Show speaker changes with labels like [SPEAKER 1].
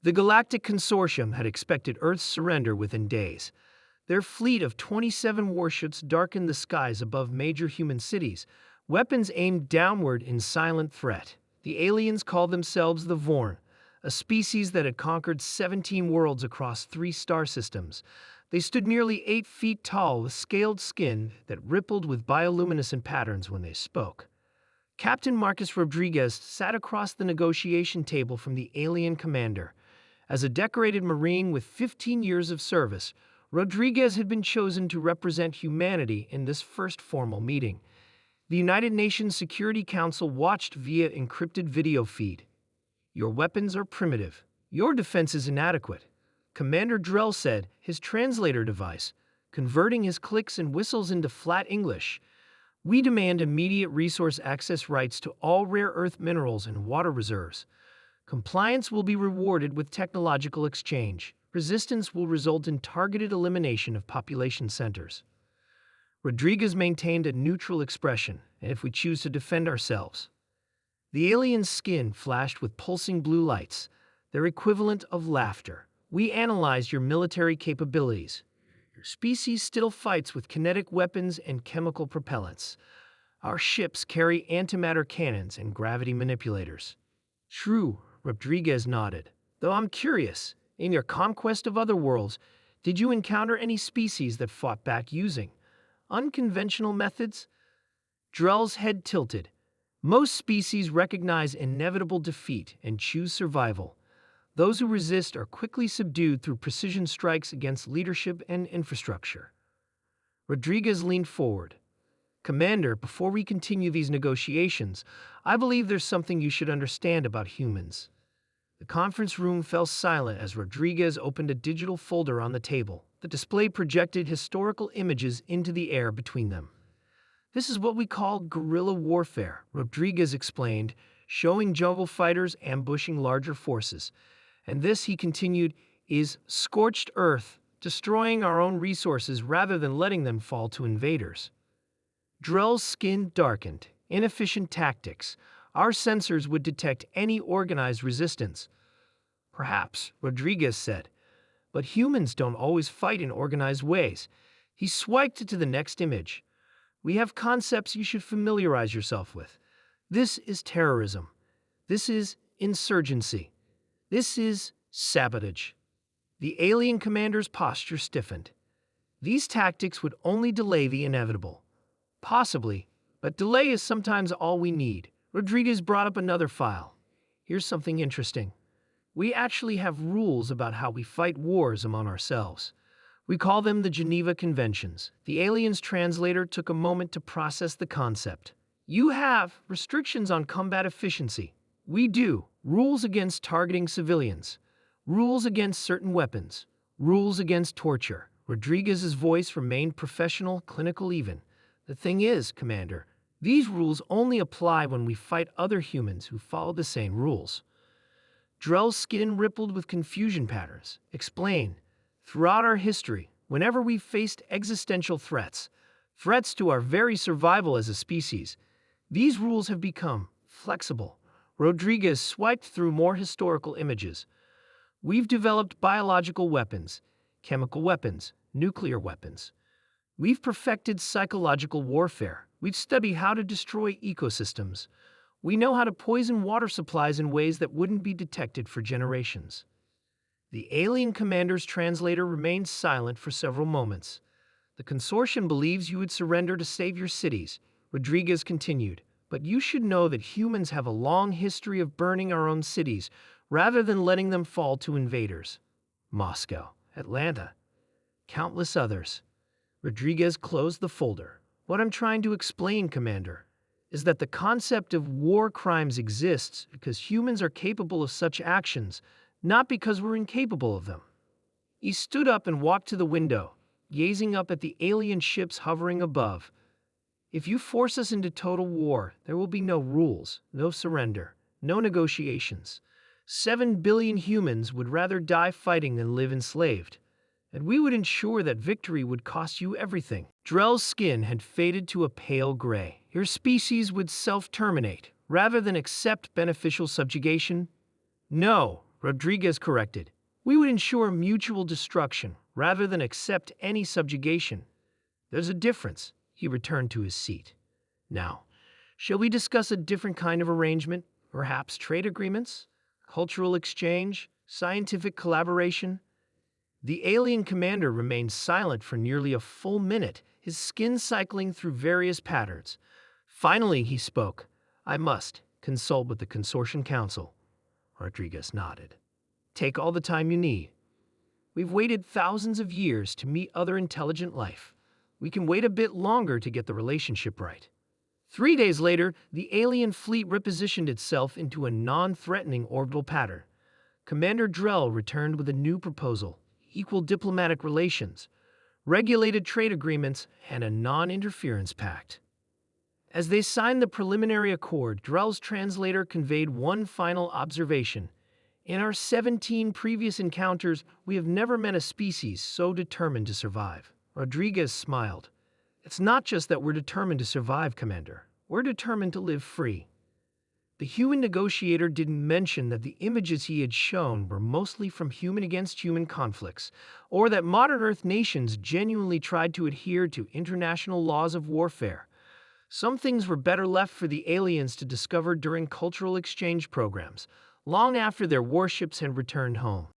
[SPEAKER 1] The Galactic Consortium had expected Earth's surrender within days. Their fleet of 27 warships darkened the skies above major human cities, weapons aimed downward in silent threat. The aliens called themselves the Vorn, a species that had conquered 17 worlds across 3 star systems. They stood nearly 8 feet tall with scaled skin that rippled with bioluminescent patterns when they spoke. Captain Marcus Rodriguez sat across the negotiation table from the alien commander. As a decorated Marine with 15 years of service, Rodriguez had been chosen to represent humanity in this first formal meeting. The United Nations Security Council watched via encrypted video feed. "Your weapons are primitive. Your defense is inadequate," Commander Drell said, his translator device, converting his clicks and whistles into flat English. "We demand immediate resource access rights to all rare earth minerals and water reserves. Compliance will be rewarded with technological exchange. Resistance will result in targeted elimination of population centers." Rodriguez maintained a neutral expression, and if we choose to defend ourselves. The alien's skin flashed with pulsing blue lights, their equivalent of laughter. "We analyzed your military capabilities. Your species still fights with kinetic weapons and chemical propellants. Our ships carry antimatter cannons and gravity manipulators." "True," Rodriguez nodded. "Though I'm curious, in your conquest of other worlds, did you encounter any species that fought back using unconventional methods?" Drell's head tilted. "Most species recognize inevitable defeat and choose survival. Those who resist are quickly subdued through precision strikes against leadership and infrastructure." Rodriguez leaned forward. "Commander, before we continue these negotiations, I believe there's something you should understand about humans." The conference room fell silent as Rodriguez opened a digital folder on the table. The display projected historical images into the air between them. "This is what we call guerrilla warfare," Rodriguez explained, showing jungle fighters ambushing larger forces. "And this," he continued, "is scorched earth, destroying our own resources rather than letting them fall to invaders." Drell's skin darkened. "Inefficient tactics. Our sensors would detect any organized resistance." "Perhaps," Rodriguez said. "But humans don't always fight in organized ways." He swiped to the next image. "We have concepts you should familiarize yourself with. This is terrorism. This is insurgency. This is sabotage." The alien commander's posture stiffened. "These tactics would only delay the inevitable." "Possibly, but delay is sometimes all we need." Rodriguez brought up another file. "Here's something interesting. We actually have rules about how we fight wars among ourselves. We call them the Geneva Conventions." The alien's translator took a moment to process the concept. "You have restrictions on combat efficiency. We do. Rules against targeting civilians. Rules against certain weapons. Rules against torture." Rodriguez's voice remained professional, clinical even. "The thing is, Commander, these rules only apply when we fight other humans who follow the same rules." Drell's skin rippled with confusion patterns. "Explain." "Throughout our history, whenever we've faced existential threats to our very survival as a species, these rules have become flexible." Rodriguez swiped through more historical images. "We've developed biological weapons, chemical weapons, nuclear weapons. We've perfected psychological warfare. We've studied how to destroy ecosystems. We know how to poison water supplies in ways that wouldn't be detected for generations." The alien commander's translator remained silent for several moments. "The consortium believes you would surrender to save your cities," Rodriguez continued. "But you should know that humans have a long history of burning our own cities rather than letting them fall to invaders. Moscow, Atlanta, countless others." Rodriguez closed the folder. "What I'm trying to explain, Commander, is that the concept of war crimes exists because humans are capable of such actions, not because we're incapable of them." He stood up and walked to the window, gazing up at the alien ships hovering above. "If you force us into total war, there will be no rules, no surrender, no negotiations. 7 billion humans would rather die fighting than live enslaved. And we would ensure that victory would cost you everything." Drell's skin had faded to a pale gray. "Your species would self-terminate, rather than accept beneficial subjugation?" "No," Rodriguez corrected. We would ensure mutual destruction rather than accept any subjugation. There's a difference. He returned to his seat. Now, shall we discuss a different kind of arrangement? Perhaps trade agreements? Cultural exchange? Scientific collaboration? The alien commander remained silent for nearly a full minute, his skin cycling through various patterns. Finally, he spoke. I must consult with the Consortium Council. Rodriguez nodded. Take all the time you need. We've waited thousands of years to meet other intelligent life. We can wait a bit longer to get the relationship right. 3 days later, the alien fleet repositioned itself into a non-threatening orbital pattern. Commander Drell returned with a new proposal: equal diplomatic relations, regulated trade agreements, and a non-interference pact. As they signed the preliminary accord, Drell's translator conveyed one final observation. In our 17 previous encounters, we have never met a species so determined to survive. Rodriguez smiled. It's not just that we're determined to survive, Commander. We're determined to live free. The human negotiator didn't mention that the images he had shown were mostly from human-against-human conflicts, or that modern Earth nations genuinely tried to adhere to international laws of warfare. Some things were better left for the aliens to discover during cultural exchange programs, long after their warships had returned home.